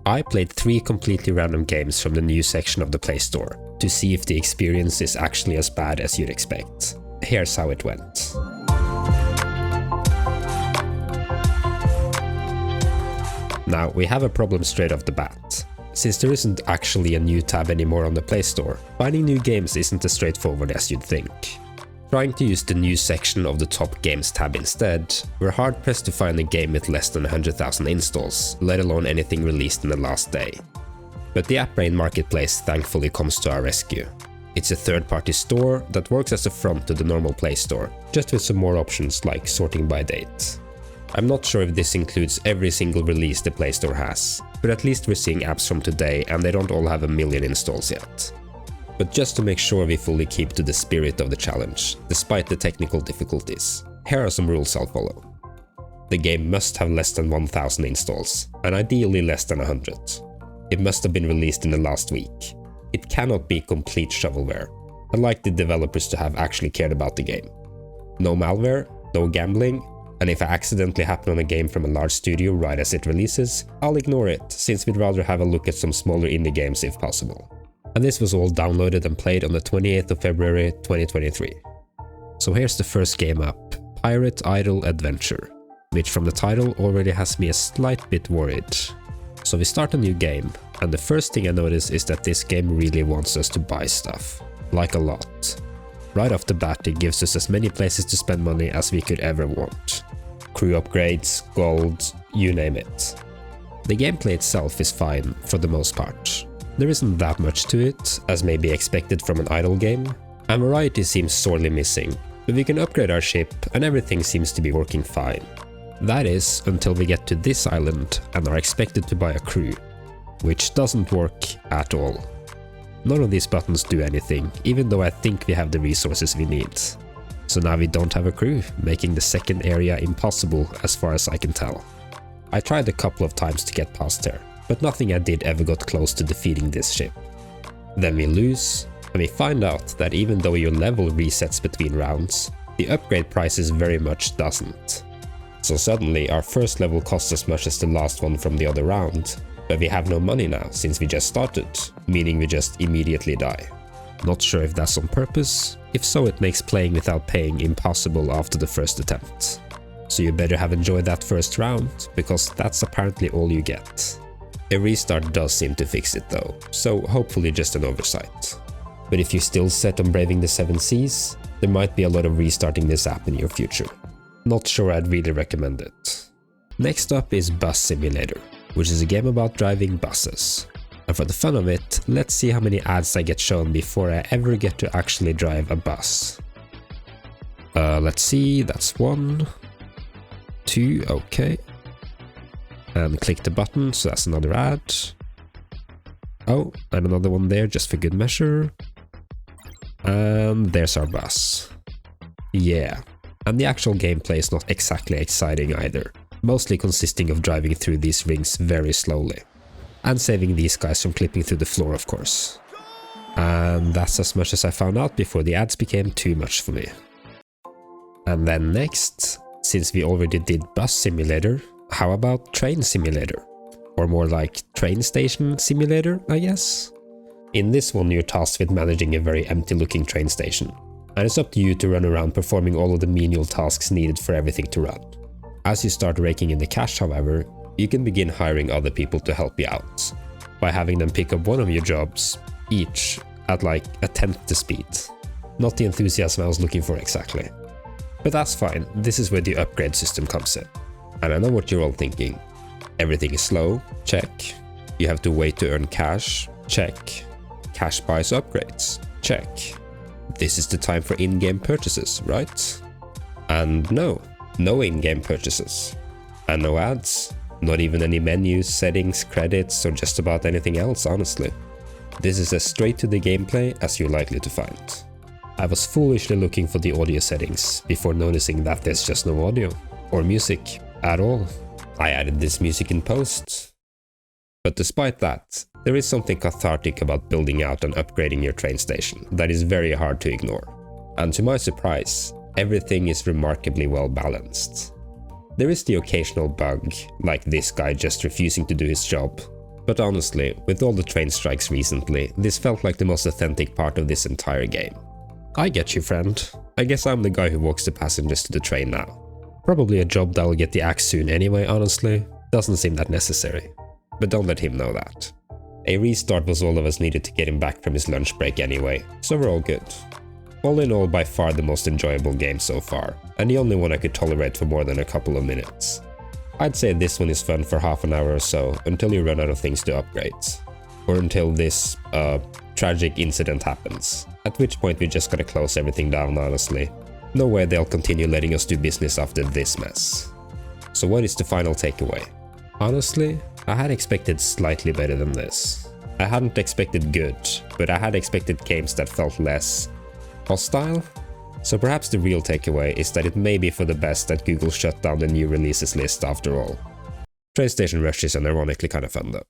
I played 3 completely random games from the new section of the Play Store to see if the experience is actually as bad as you'd expect. Here's how it went. Now, we have a problem straight off the bat. Since there isn't actually a new tab anymore on the Play Store, finding new games isn't as straightforward as you'd think. Trying to use the new section of the top games tab instead, we're hard pressed to find a game with less than 100,000 installs, let alone anything released in the last day. But the AppBrain Marketplace thankfully comes to our rescue. It's a third-party store that works as a front to the normal Play Store, just with some more options like sorting by date. I'm not sure if this includes every single release the Play Store has, but at least we're seeing apps from today and they don't all have 1 million installs yet. But just to make sure we fully keep to the spirit of the challenge, despite the technical difficulties, here are some rules I'll follow. The game must have less than 1000 installs, and ideally less than 100. It must have been released in the last week. It cannot be complete shovelware. I'd like the developers to have actually cared about the game. No malware, no gambling, and if I accidentally happen on a game from a large studio right as it releases, I'll ignore it, since we'd rather have a look at some smaller indie games if possible. And this was all downloaded and played on the 28th of February 2023. So here's the first game up, Pirate Idol Adventure, which from the title already has me a slight bit worried. So we start a new game, and the first thing I notice is that this game really wants us to buy stuff, like a lot. Right off the bat it gives us as many places to spend money as we could ever want. Crew upgrades, gold, you name it. The gameplay itself is fine for the most part. There isn't that much to it, as may be expected from an idle game, and variety seems sorely missing, but we can upgrade our ship and everything seems to be working fine. That is, until we get to this island and are expected to buy a crew, which doesn't work at all. None of these buttons do anything, even though I think we have the resources we need. So now we don't have a crew, making the second area impossible as far as I can tell. I tried a couple of times to get past here, but nothing I did ever got close to defeating this ship. Then we lose, and we find out that even though your level resets between rounds, the upgrade prices very much doesn't. So suddenly our first level costs as much as the last one from the other round, but we have no money now since we just started, meaning we just immediately die. Not sure if that's on purpose, if so it makes playing without paying impossible after the first attempt. So you better have enjoyed that first round, because that's apparently all you get. A restart does seem to fix it though, so hopefully just an oversight. But if you're still set on braving the 7 seas, there might be a lot of restarting this app in your future. Not sure I'd really recommend it. Next up is Bus Simulator, which is a game about driving buses. And for the fun of it, let's see how many ads I get shown before I ever get to actually drive a bus. Let's see, that's 1, 2, okay. And click the button, so that's another ad. Oh, and another one there just for good measure. And there's our bus. Yeah, and the actual gameplay is not exactly exciting either, mostly consisting of driving through these rings very slowly. And saving these guys from clipping through the floor, of course. And that's as much as I found out before the ads became too much for me. And then next, since we already did Bus Simulator, how about Train Simulator? Or more like Train Station Simulator, I guess? In this one you're tasked with managing a very empty looking train station, and it's up to you to run around performing all of the menial tasks needed for everything to run. As you start raking in the cash, however, you can begin hiring other people to help you out, by having them pick up one of your jobs, each at like 1/10 the speed. Not the enthusiasm I was looking for exactly. But that's fine, this is where the upgrade system comes in. And I know what you're all thinking. Everything is slow, check. You have to wait to earn cash, check. Cash buys upgrades, check. This is the time for in-game purchases, right? And no in-game purchases. And no ads. Not even any menus, settings, credits, or just about anything else, honestly. This is as straight to the gameplay as you're likely to find. I was foolishly looking for the audio settings before noticing that there's just no audio, or music, at all. I added this music in post. But despite that, there is something cathartic about building out and upgrading your train station that is very hard to ignore. And to my surprise, everything is remarkably well balanced. There is the occasional bug, like this guy just refusing to do his job, But honestly, with all the train strikes recently, this felt like the most authentic part of this entire game. I get you, friend. I guess I'm the guy who walks the passengers to the train now. Probably a job that'll get the axe soon anyway, honestly. Doesn't seem that necessary. But don't let him know that. A restart was all of us needed to get him back from his lunch break anyway, so we're all good. All in all, by far the most enjoyable game so far, and the only one I could tolerate for more than a couple of minutes. I'd say this one is fun for half an hour or so, until you run out of things to upgrade. Or until this, tragic incident happens. At which point we just gotta close everything down, honestly. No way they'll continue letting us do business after this mess. So what is the final takeaway? Honestly, I had expected slightly better than this. I hadn't expected good, but I had expected games that felt less hostile. So perhaps the real takeaway is that it may be for the best that Google shut down the new releases list after all. Train Station Rush is unironically kind of fun though.